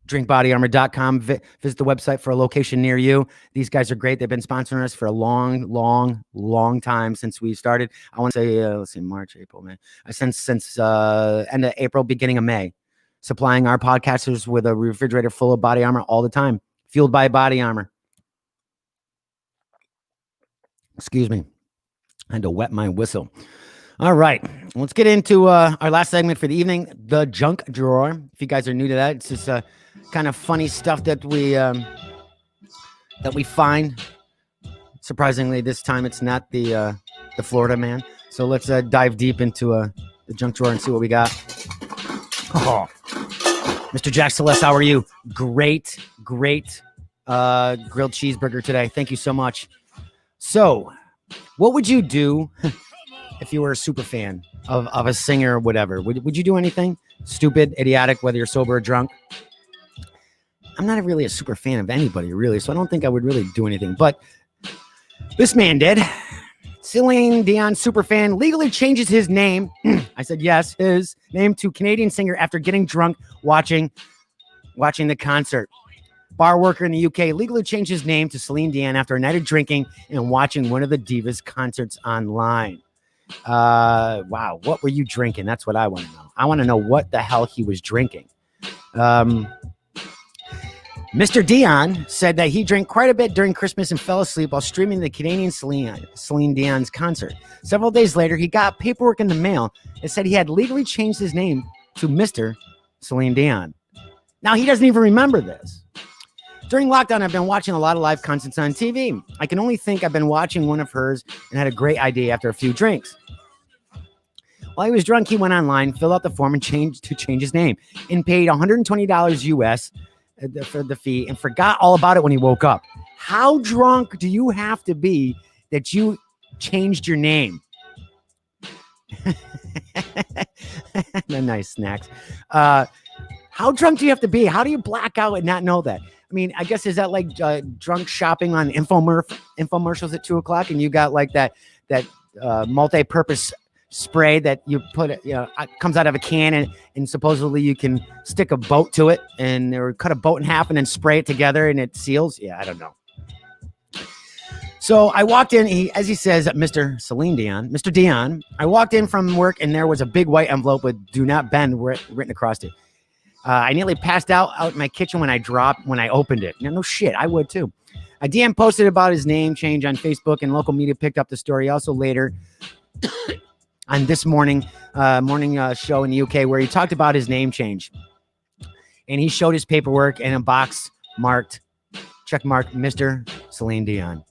DrinkBodyArmor.com. Visit the website for a location near you. These guys are great. They've been sponsoring us for a long time since we started. I want to say, let's see, March, April, May. Since end of April, beginning of May. Supplying our podcasters with a refrigerator full of Body Armor all the time. Fueled by Body Armor. Excuse me. I had to wet my whistle. All right. Let's get into our last segment for the evening, the junk drawer. If you guys are new to that, it's just kind of funny stuff that we find. Surprisingly, this time it's not the Florida man. So let's dive deep into the junk drawer and see what we got. Oh, Mr. Jack Celeste, how are you? Great grilled cheeseburger today. Thank you so much. So, what would you do if you were a super fan of a singer or whatever? Would you do anything stupid, idiotic, whether you're sober or drunk? I'm not really a super fan of anybody, really, so I don't think I would really do anything. But this man did. Celine Dion superfan legally changes his name. I said yes, his name to Canadian singer after getting drunk watching the concert. Bar worker in the UK legally changed his name to Celine Dion after a night of drinking and watching one of the Divas concerts online. Wow, what were you drinking? That's what I want to know. I want to know what the hell he was drinking. Mr. Dion said that he drank quite a bit during Christmas and fell asleep while streaming the Canadian Celine Dion's concert. Several days later, he got paperwork in the mail that said he had legally changed his name to Mr. Celine Dion. Now, he doesn't even remember this. During lockdown, I've been watching a lot of live concerts on TV. I can only think I've been watching one of hers and had a great idea after a few drinks. While he was drunk, he went online, filled out the form, and change his name, and paid $120 US for the fee, and forgot all about it when he woke up. How drunk do you have to be that you changed your name? Nice snacks. How drunk do you have to be? How do you black out and not know that? I mean, I guess, is that like drunk shopping on infomercials at 2:00, and you got like that multi-purpose spray that you put, comes out of a can, and supposedly you can stick a boat to it or cut a boat in half and then spray it together and it seals. Yeah, I don't know. So I walked in, as he says, Mr. Dion, I walked in from work and there was a big white envelope with "Do Not Bend" written across it. I nearly passed out in my kitchen when I opened it. No shit, I would too. A DM posted about his name change on Facebook, and local media picked up the story. Also later on this morning show in the UK, where he talked about his name change, and he showed his paperwork and a box check marked Mr. Celine Dion.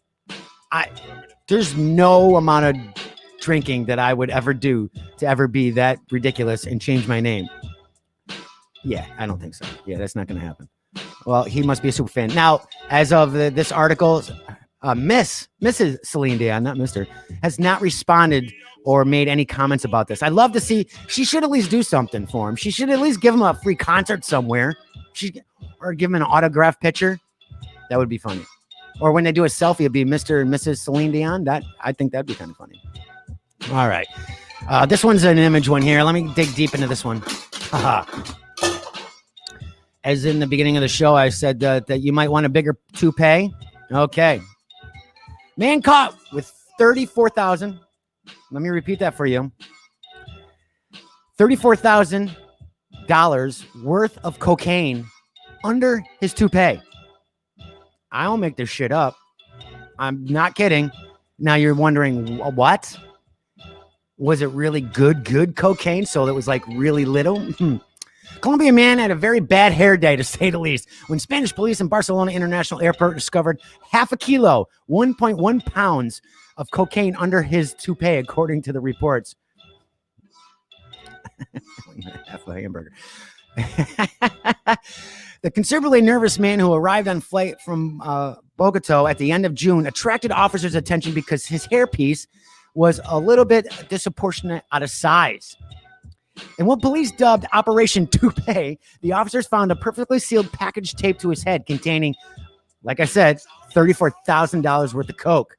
There's no amount of drinking that I would ever do to ever be that ridiculous and change my name. Yeah, I don't think so. Yeah, that's not going to happen. Well, he must be a super fan. Now, as of this article, Mrs. Celine Dion, not Mr., has not responded or made any comments about this. I'd love to see. She should at least do something for him. She should at least give him a free concert somewhere. Or give him an autograph picture. That would be funny. Or when they do a selfie, it'd be Mr. and Mrs. Celine Dion. I think that'd be kind of funny. All right. This one's an image one here. Let me dig deep into this one. As in the beginning of the show, I said that you might want a bigger toupee. Okay. Man caught with $34,000. Let me repeat that for you. $34,000 worth of cocaine under his toupee. I don't make this shit up. I'm not kidding. Now you're wondering, what? Was it really good cocaine? So it was like really little? Colombian man had a very bad hair day, to say the least, when Spanish police in Barcelona International Airport discovered half a kilo, 1.1 pounds of cocaine under his toupee, according to the reports. Half a hamburger. The considerably nervous man who arrived on flight from Bogota at the end of June attracted officers' attention because his hairpiece was a little bit disproportionate out of size. In what police dubbed Operation Toupee, the officers found a perfectly sealed package taped to his head containing, like I said, $34,000 worth of coke.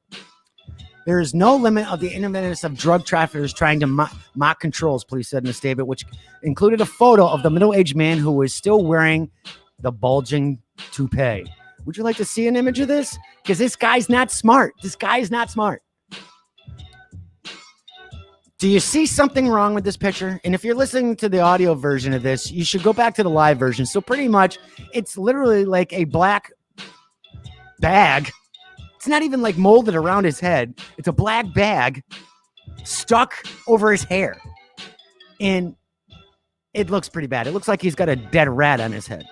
There is no limit of the inventiveness of drug traffickers trying to mock controls, police said in a statement, which included a photo of the middle-aged man who was still wearing the bulging toupee. Would you like to see an image of this? Because this guy's not smart. Do you see something wrong with this picture? And if you're listening to the audio version of this, you should go back to the live version. So pretty much, it's literally like a black bag. It's not even like molded around his head. It's a black bag stuck over his hair. And it looks pretty bad. It looks like he's got a dead rat on his head.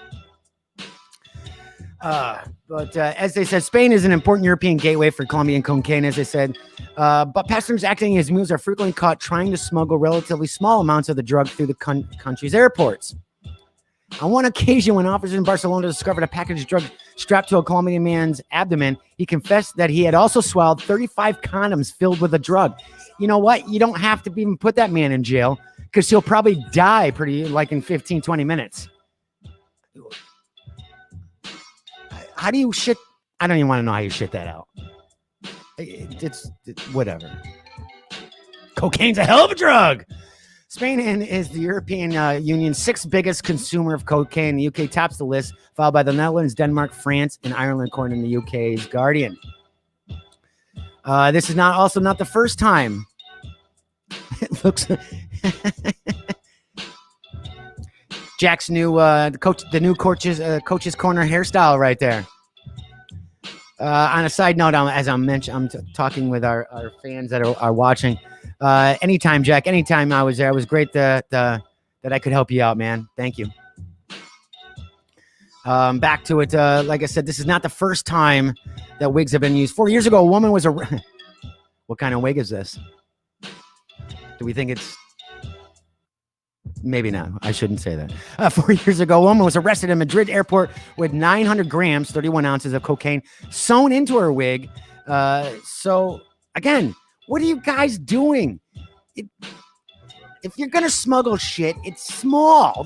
But as they said, Spain is an important European gateway for Colombian cocaine, as they said. But passengers acting as mules are frequently caught trying to smuggle relatively small amounts of the drug through the country's airports. On one occasion, when officers in Barcelona discovered a package of drug strapped to a Colombian man's abdomen, he confessed that he had also swallowed 35 condoms filled with the drug. You know what? You don't have to even put that man in jail because he'll probably die in 15, 20 minutes. How do you shit? I don't even want to know how you shit that out. It's whatever. Cocaine's a hell of a drug. Spain is the European Union's sixth biggest consumer of cocaine. The UK tops the list, followed by the Netherlands, Denmark, France, and Ireland, according to the UK's Guardian. This is not the first time. It looks. Jack's new coach's corner hairstyle right there. On a side note, as I mentioned, I'm talking with our fans that are watching. Anytime, Jack, anytime I was there, it was great that I could help you out, man. Thank you. Back to it. Like I said, this is not the first time that wigs have been used. 4 years ago, a woman was What kind of wig is this? Do we think it's... Maybe not. I shouldn't say that. 4 years ago, a woman was arrested in Madrid airport with 900 grams, 31 ounces of cocaine sewn into her wig. So, again, what are you guys doing? If you're going to smuggle shit, it's small.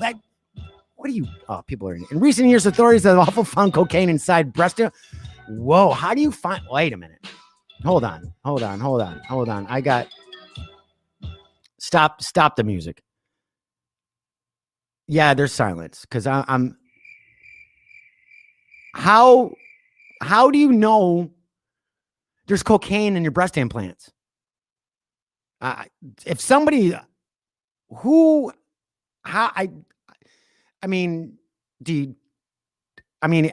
What are you... Oh, people are... In recent years, authorities have also found cocaine inside breast... Whoa, how do you find... Wait a minute. Hold on. I got... Stop the music. Yeah, there's silence because I'm. How do you know there's cocaine in your breast implants? If somebody I mean,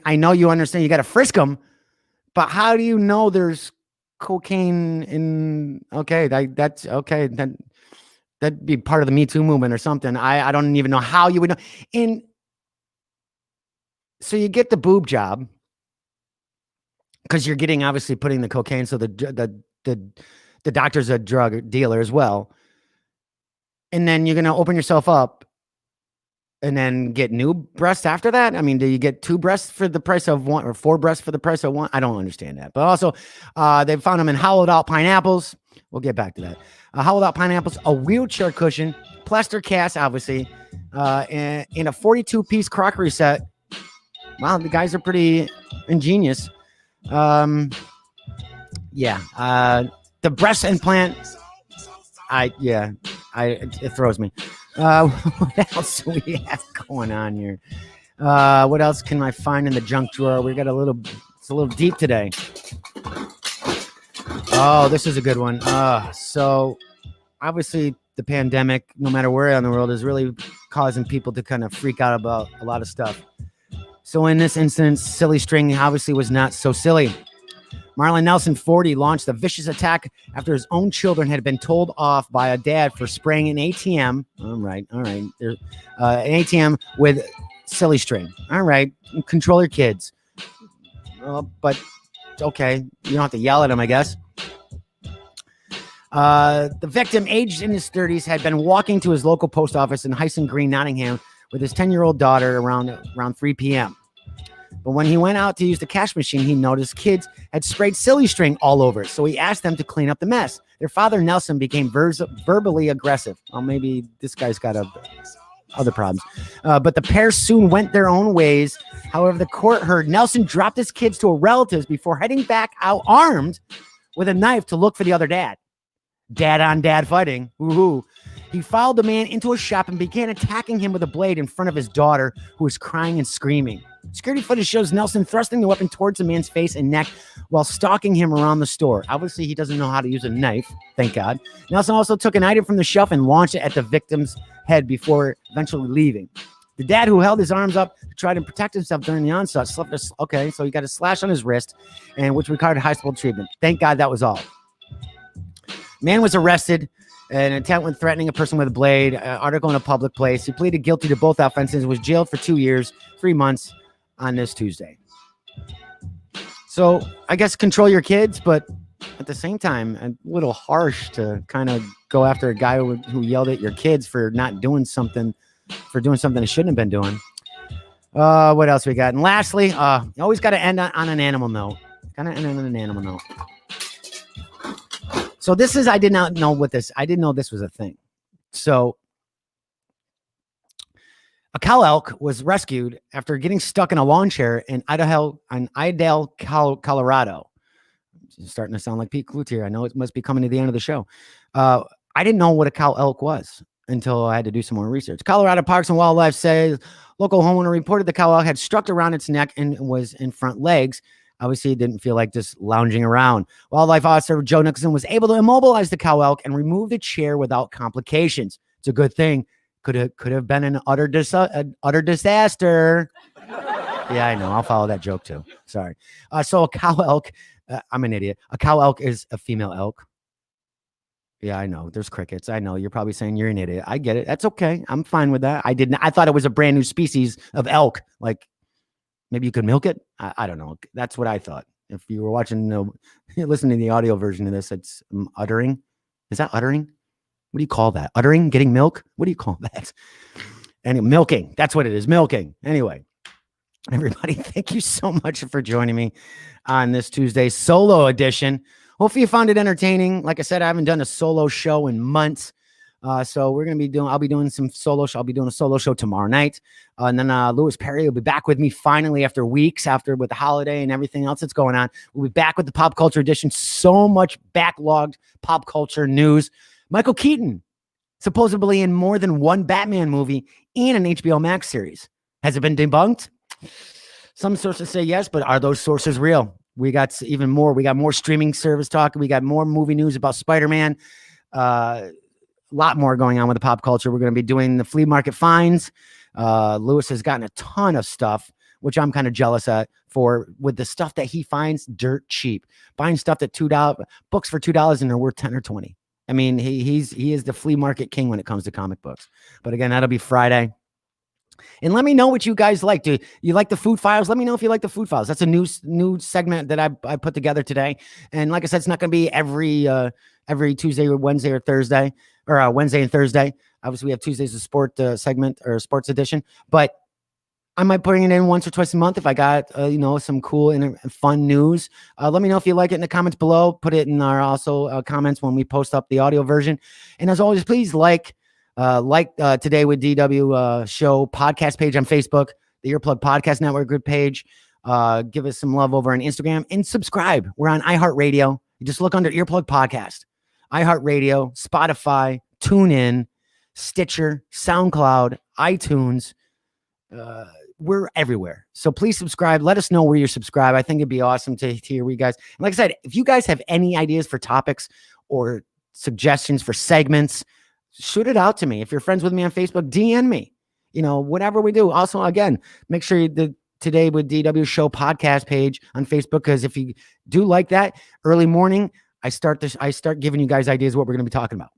I know you understand you got to frisk them, but how do you know there's cocaine in? Okay, that's okay. That'd be part of the Me Too movement or something. I don't even know how you would know. And so you get the boob job because you're getting obviously putting the cocaine. So the doctor's a drug dealer as well. And then you're going to open yourself up and then get new breasts after that. I mean, do you get 2 breasts for the price of 1 or 4 breasts for the price of 1? I don't understand that. But also they found them in hollowed out pineapples. We'll get back to that. Hollowed out pineapples, a wheelchair cushion, plaster cast, obviously, and in a 42-piece crockery set. Wow, the guys are pretty ingenious. The breast implant, it throws me. What else do we have going on here? What else can I find in the junk drawer? It's a little deep today. Oh, this is a good one. So obviously the pandemic, no matter where in the world, is really causing people to kind of freak out about a lot of stuff. So in this instance, Silly String obviously was not so silly. Marlon Nelson, 40, launched a vicious attack after his own children had been told off by a dad for spraying an ATM. All right. An ATM with Silly String. All right. Control your kids. But okay. You don't have to yell at them, I guess. The victim, aged in his 30s, had been walking to his local post office in Hyson Green, Nottingham, with his 10-year-old daughter around 3 p.m. But when he went out to use the cash machine, he noticed kids had sprayed Silly String all over it. So he asked them to clean up the mess. Their father, Nelson, became verbally aggressive. Well, maybe this guy's got other problems. But the pair soon went their own ways. However, the court heard Nelson dropped his kids to a relative's before heading back out armed with a knife to look for the other dad. Dad on dad fighting. Woohoo. He followed the man into a shop and began attacking him with a blade in front of his daughter, who was crying and screaming. Security footage shows Nelson thrusting the weapon towards the man's face and neck while stalking him around the store. Obviously, he doesn't know how to use a knife, thank God. Nelson also took an item from the shelf and launched it at the victim's head before eventually leaving. The dad, who held his arms up to try to protect himself during the onslaught, so he got a slash on his wrist, and which required hospital treatment. Thank God that was all. Man was arrested in an attempt when threatening a person with a blade, article in a public place. He pleaded guilty to both offenses and was jailed for 2 years, 3 months on this Tuesday. So I guess control your kids, but at the same time, a little harsh to kind of go after a guy who yelled at your kids for not doing something, for doing something they shouldn't have been doing. What else we got? And lastly, you always got to end on an animal note. Kind of end on an animal note. So this is, I did not know what this, I didn't know this was a thing. So a cow elk was rescued after getting stuck in a lawn chair in Idaho, Colorado. It's starting to sound like Pete Cloutier. I know it must be coming to the end of the show. I didn't know what a cow elk was until I had to do some more research. Colorado Parks and Wildlife says local homeowner reported the cow elk had struck around its neck and was in front legs. Obviously, it didn't feel like just lounging around. Wildlife officer Joe Nicholson was able to immobilize the cow elk and remove the chair without complications. It's a good thing. Could have been an utter disaster. Yeah, I know. I'll follow that joke too. Sorry. So a cow elk, I'm an idiot. A cow elk is a female elk. Yeah, I know. There's crickets. I know. You're probably saying you're an idiot. I get it. That's okay. I'm fine with that. I thought it was a brand new species of elk. Like maybe you could milk it. I don't know. That's what I thought. If you were watching, listening to the audio version of this, it's uttering. Is that uttering? What do you call that? Uttering? Getting milk? What do you call that? And milking. That's what it is. Milking. Anyway, everybody, thank you so much for joining me on this Tuesday solo edition. Hopefully you found it entertaining. Like I said, I haven't done a solo show in months. So we're going to be I'll be doing some solo show. I'll be doing a solo show tomorrow night. And then Louis Perry will be back with me finally after weeks with the holiday and everything else that's going on. We'll be back with the pop culture edition. So much backlogged pop culture news. Michael Keaton, supposedly in more than one Batman movie and an HBO Max series. Has it been debunked? Some sources say yes, but are those sources real? We got even more. We got more streaming service talk. We got more movie news about Spider-Man. A lot more going on with the pop culture. We're going to be doing the flea market finds. Lewis has gotten a ton of stuff, which I'm kind of jealous with the stuff that he finds dirt cheap. Buying stuff at $2, books for $2 and they're worth 10 or 20. I mean, he is the flea market king when it comes to comic books. But again, that'll be Friday. And let me know what you guys like. Do you like the food files? Let me know if you like the food files. That's a new segment that I put together today. And like I said, it's not going to be every Tuesday or Wednesday or Thursday, or Wednesday and Thursday. Obviously, we have Tuesdays a sport segment or sports edition, but I might bring it in once or twice a month if I got some cool and fun news. Let me know if you like it in the comments below. Put it in our also comments when we post up the audio version. And as always, please like Today with DW show podcast page on Facebook, the Earplug Podcast Network group page. Give us some love over on Instagram and subscribe. We're on iHeartRadio. You just look under Earplug Podcast, iHeartRadio, Spotify, TuneIn, Stitcher, SoundCloud, iTunes. We're everywhere. So please subscribe. Let us know where you're subscribed. I think it'd be awesome to hear you guys. And like I said, if you guys have any ideas for topics or suggestions for segments, shoot it out to me. If you're friends with me on Facebook, DM me, whatever we do. Also, again, make sure the Today with DW show podcast page on Facebook, because if you do like that early morning, I start giving you guys ideas what we're going to be talking about.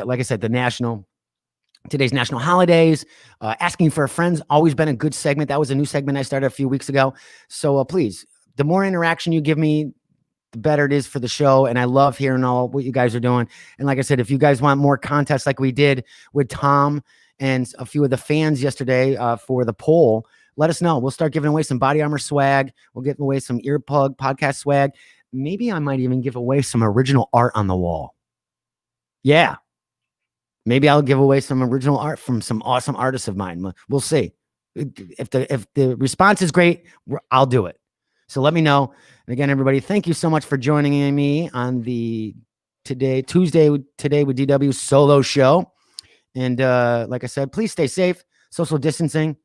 Like I said, today's national holidays, asking for a friend's always been a good segment. That was a new segment I started a few weeks ago. So please, the more interaction you give me, the better it is for the show. And I love hearing all what you guys are doing. And like I said, if you guys want more contests like we did with Tom and a few of the fans yesterday for the poll, let us know. We'll start giving away some Body Armor swag. We'll give away some Earplug podcast swag. Maybe I might even give away some original art on the wall. Yeah. Maybe I'll give away some original art from some awesome artists of mine. We'll see. If the response is great, I'll do it. So let me know. And again, everybody, thank you so much for joining me on the Tuesday with DW solo show. And like I said, please stay safe, social distancing,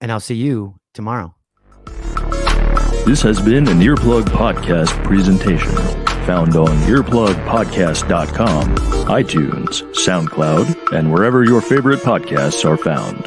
and I'll see you tomorrow. This has been an Earplug Podcast presentation. Found on earplugpodcast.com, iTunes, SoundCloud, and wherever your favorite podcasts are found.